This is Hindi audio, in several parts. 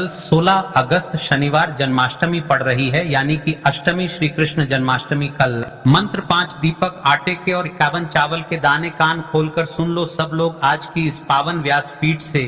कल 16 अगस्त शनिवार जन्माष्टमी पड़ रही है, यानी कि अष्टमी श्री कृष्ण जन्माष्टमी कल। मंत्र 5 दीपक आटे के और 51 चावल के दाने। कान खोलकर सुन लो सब लोग, आज की इस पावन व्यासपीठ से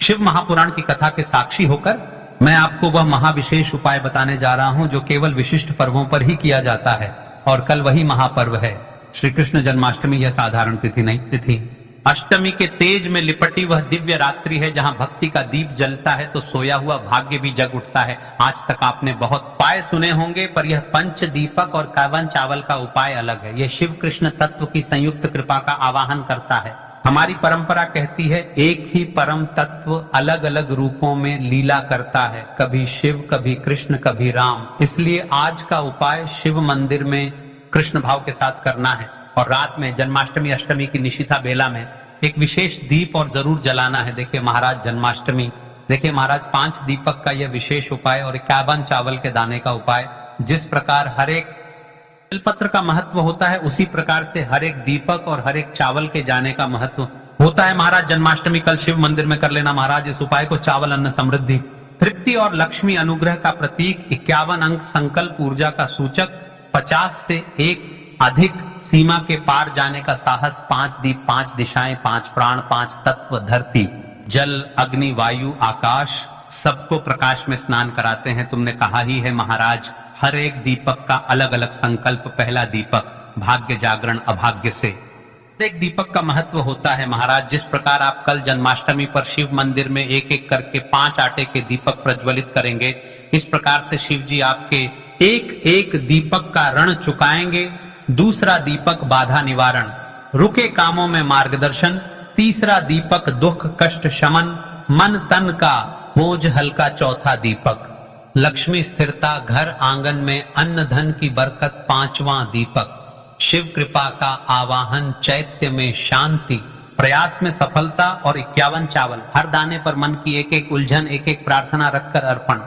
शिव महापुराण की कथा के साक्षी होकर मैं आपको वह महाविशेष उपाय बताने जा रहा हूं जो केवल विशिष्ट पर्वों पर ही किया जाता है। और कल वही महापर्व है श्री कृष्ण जन्माष्टमी। यह साधारण तिथि नहीं, तिथि अष्टमी के तेज में लिपटी वह दिव्य रात्रि है जहां भक्ति का दीप जलता है तो सोया हुआ भाग्य भी जग उठता है। आज तक आपने बहुत उपाय सुने होंगे, पर यह पंच दीपक और 51 चावल का उपाय अलग है। यह शिव कृष्ण तत्व की संयुक्त कृपा का आवाहन करता है। हमारी परंपरा कहती है एक ही परम तत्व अलग अलग रूपों में लीला करता है, कभी शिव, कभी कृष्ण, कभी राम। इसलिए आज का उपाय शिव मंदिर में कृष्ण भाव के साथ करना है और रात में जन्माष्टमी अष्टमी की निशिथा बेला में एक विशेष दीप और जरूर जलाना है। देखिए महाराज जन्माष्टमी, देखिए महाराज 5 दीपक का यह विशेष उपाय और 51 चावल के दाने का उपाय। जिस प्रकार हर एक बेलपत्र का महत्व होता है उसी प्रकार से हर एक दीपक और हर एक चावल के जाने का महत्व होता है। महाराज जन्माष्टमी कल शिव मंदिर में कर लेना महाराज इस उपाय को। चावल अन्न समृद्धि, तृप्ति और लक्ष्मी अनुग्रह का प्रतीक, 51 अंक संकल्प ऊर्जा का सूचक, 50 से 1 अधिक सीमा के पार जाने का साहस, 5 दीप, 5 दिशाएं, 5 प्राण, 5 तत्व, धरती, जल, अग्नि, वायु, आकाश, सबको प्रकाश में स्नान कराते हैं। तुमने कहा ही है महाराज हर एक दीपक का अलग अलग संकल्प। पहला दीपक भाग्य जागरण अभाग्य से। एक दीपक का महत्व होता है महाराज। जिस प्रकार आप कल जन्माष्टमी पर शिव मंदिर में एक एक करके 5 आटे के दीपक प्रज्वलित करेंगे, इस प्रकार से शिव जी आपके एक एक दीपक का ऋण चुकाएंगे। दूसरा दीपक बाधा निवारण, रुके कामों में मार्गदर्शन। तीसरा दीपक दुख कष्ट शमन, मन तन का बोझ हल्का। चौथा दीपक लक्ष्मी स्थिरता, घर आंगन में अन्न धन की बरकत। 5वां दीपक शिव कृपा का आवाहन, चैत्य में शांति, प्रयास में सफलता। और 51 चावल, हर दाने पर मन की एक एक उलझन, एक एक प्रार्थना रखकर अर्पण।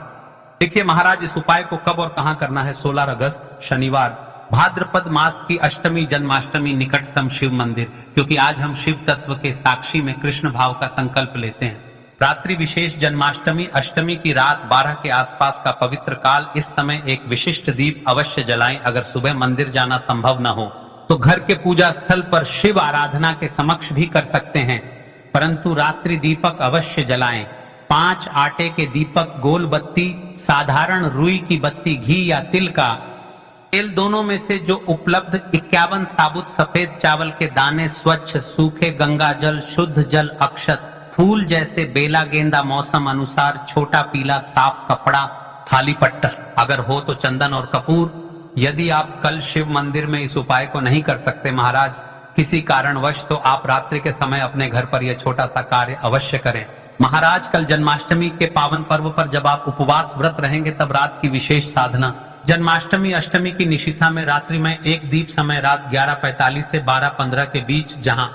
देखिए महाराज इस उपाय को कब और कहां करना है। 16 अगस्त शनिवार भाद्रपद मास की अष्टमी जन्माष्टमी, निकटतम शिव मंदिर। क्योंकि आज हम शिव तत्व के साक्षी में कृष्ण भाव का संकल्प लेते हैं। रात्रि विशेष जन्माष्टमी अष्टमी की रात 12 के आसपास का पवित्र काल। इस समय एक विशिष्ट दीप अवश्य जलाएं। अगर सुबह मंदिर जाना संभव न हो तो घर के पूजा स्थल पर शिव आराधना के समक्ष भी कर सकते हैं, परंतु रात्रि दीपक अवश्य जलाएं। 5 आटे के दीपक, गोल बत्ती, साधारण रुई की बत्ती, घी या तिल का तेल, दोनों में से जो उपलब्ध, 51 साबुत सफेद चावल के दाने, स्वच्छ सूखे गंगा जल, शुद्ध जल, अक्षत, फूल जैसे बेला, गेंदा, मौसम अनुसार, छोटा पीला साफ कपड़ा, थाली पट्टर, अगर हो तो चंदन और कपूर। यदि आप कल शिव मंदिर में इस उपाय को नहीं कर सकते महाराज किसी कारणवश, तो आप रात्रि के समय अपने घर पर यह छोटा सा कार्य अवश्य करें। महाराज कल जन्माष्टमी के पावन पर्व पर जब आप उपवास व्रत रहेंगे तब रात की विशेष साधना। जन्माष्टमी अष्टमी की निशिथा में रात्रि में एक दीप समय रात 11:45 से 12:15 के बीच जहां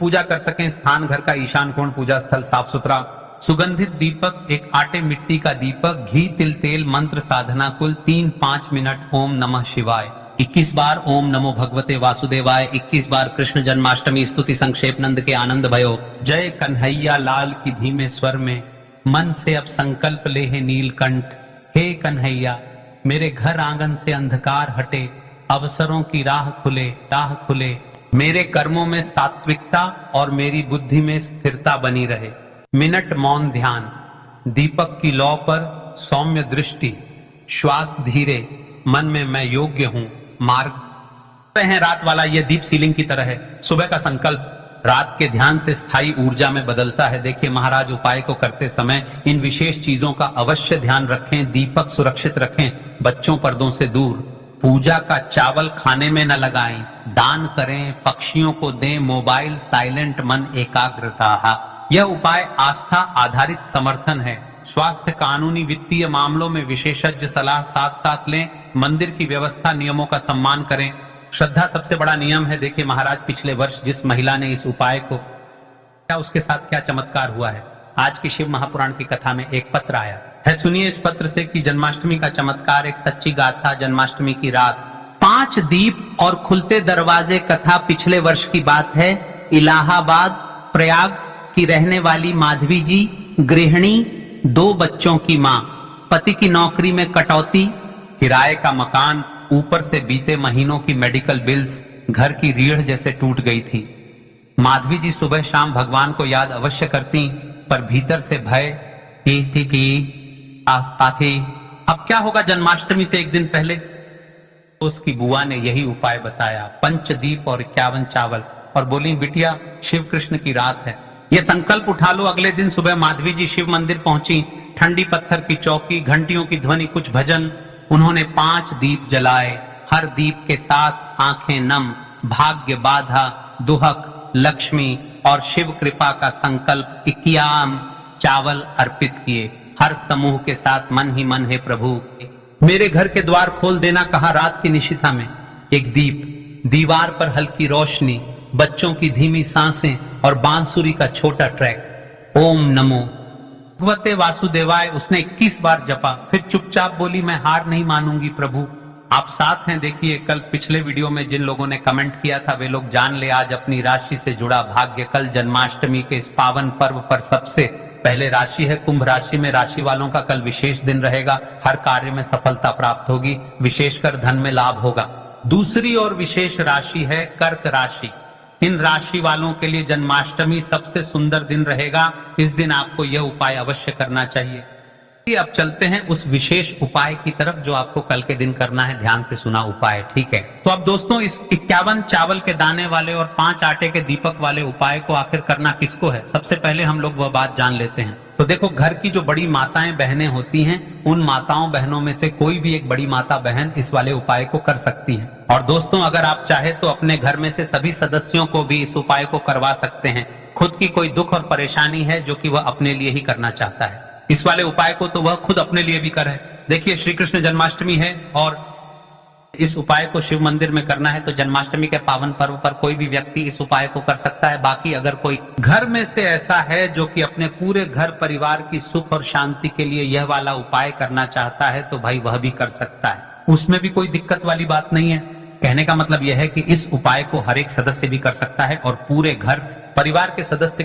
पूजा कर सकें। स्थान घर का ईशान कोण, पूजा स्थल साफ सुथरा। सुगंधित दीपक, एक आटे मिट्टी का दीपक, घी तिल तेल, मंत्र साधना, कुल 3-5 मिनट। ओम नमः शिवाय 21 बार, ओम नमो भगवते वासुदेवाय 21 बार, कृष्ण जन्माष्टमी स्तुति संक्षेप, नंद के आनंद भयो, जय कन्हैया लाल की धीमे स्वर में। मन से अब संकल्प ले है नीलकंठ, हे कन्हैया मेरे घर आंगन से अंधकार हटे, अवसरों की राह खुले, राह खुले। मेरे कर्मों में सात्विकता और मेरी बुद्धि में स्थिरता बनी रहे। मिनट मौन ध्यान, दीपक की लौ पर सौम्य दृष्टि, श्वास धीरे, मन में मैं योग्य हूं। मार्ग है रात वाला, यह दीप सीलिंग की तरह है। सुबह का संकल्प रात के ध्यान से स्थायी ऊर्जा में बदलता है। देखिए महाराज उपाय को करते समय इन विशेष चीजों का अवश्य ध्यान रखें। दीपक सुरक्षित रखें, बच्चों पर्दों से दूर, पूजा का चावल खाने में न लगाएं, दान करें, पक्षियों को दें, मोबाइल साइलेंट, मन एकाग्रता। यह उपाय आस्था आधारित समर्थन है। स्वास्थ्य, कानूनी, वित्तीय मामलों में विशेषज्ञ सलाह साथ साथ लें। मंदिर की व्यवस्था नियमों का सम्मान करें। श्रद्धा सबसे बड़ा नियम है। देखिए महाराज पिछले वर्ष जिस महिला ने इस उपाय को क्या, उसके साथ क्या चमत्कार हुआ है। आज की शिव महापुराण की कथा में एक पत्र आया है, सुनिए इस पत्र से कि जन्माष्टमी का चमत्कार, एक सच्ची गाथा। जन्माष्टमी की रात 5 दीप और खुलते दरवाजे कथा पिछले वर्ष की बात है। इलाहाबाद प्रयाग की रहने वाली माधवी जी, गृहिणी, 2 बच्चों की मां, पति की नौकरी में कटौती, किराए का मकान, ऊपर से बीते महीनों की मेडिकल बिल्स, घर की रीढ़ जैसे टूट गई थी। माधवी जी सुबह शाम भगवान को याद अवश्य करती, पर भीतर से भय आता थी। अब क्या होगा जन्माष्टमी से एक दिन पहले? तो उसकी बुआ ने यही उपाय बताया, पंचदीप और 51 चावल, और बोली बिटिया शिव कृष्ण की रात है, ये संकल्प उठा लो। अगले दिन सुबह माधवी जी शिव मंदिर पहुंची। ठंडी पत्थर की चौकी, घंटियों की ध्वनि, कुछ भजन। उन्होंने 5 दीप जलाए, हर दीप के साथ आंखें नम, भाग्य बाधा, दुहक, लक्ष्मी और शिव कृपा का संकल्प 51 चावल अर्पित किए। हर समूह के साथ मन ही मन, हे प्रभु मेरे घर के द्वार खोल देना, कहा रात की निशिता में। एक दीप, दीवार पर हल्की रोशनी, बच्चों की धीमी सांसें और बांसुरी का छोटा ट्रैक। ओम नमो भगवते वासुदेवाय उसने 21 बार जपा, फिर चुपचाप बोली मैं हार नहीं मानूंगी प्रभु। आप साथ हैं, देखिए कल पिछले वीडियो में जिन लोगों ने कमेंट किया था वे लोग जान ले आज अपनी राशि से जुड़ा भाग्य। कल जन्माष्टमी के इस पावन पर्व पर सबसे पहले राशि है कुंभ राशि में। राशि वालों का कल विशेष दिन रहेगा, हर कार्य में सफलता प्राप्त होगी, विशेषकर धन में लाभ होगा। दूसरी और विशेष राशि है कर्क राशि। इन राशि वालों के लिए जन्माष्टमी सबसे सुंदर दिन रहेगा। इस दिन आपको यह उपाय अवश्य करना चाहिए। अब चलते हैं उस विशेष उपाय की तरफ जो आपको कल के दिन करना है। ध्यान से सुना उपाय, ठीक है? तो अब दोस्तों इस 51 चावल के दाने वाले और 5 आटे के दीपक वाले उपाय को आखिर करना किसको है? सबसे पहले हम लोग वह बात जान लेते हैं। तो देखो, घर की जो बड़ी माताएं बहनें होती हैं, उन माताओं बहनों में से कोई भी एक बड़ी माता बहन इस वाले उपाय को कर सकती है। और दोस्तों अगर आप चाहे तो अपने घर में से सभी सदस्यों को भी इस उपाय को करवा सकते हैं। खुद की कोई दुख और परेशानी है जो कि वह अपने लिए ही करना चाहता है, इस वाले उपाय को तो वह खुद अपने लिए भी करे। देखिए श्री कृष्ण जन्माष्टमी है और इस उपाय को शिव मंदिर में करना है, तो जन्माष्टमी के पावन पर्व पर कोई भी व्यक्ति इस उपाय को कर सकता है। बाकी अगर कोई घर में से ऐसा है जो कि अपने पूरे घर परिवार की सुख और शांति के लिए यह वाला उपाय करना चाहता है, तो भाई वह भी कर सकता है, उसमें भी कोई दिक्कत वाली बात नहीं है। कहने का मतलब यह है कि इस उपाय को हर एक सदस्य भी कर सकता है और पूरे घर परिवार के सदस्य के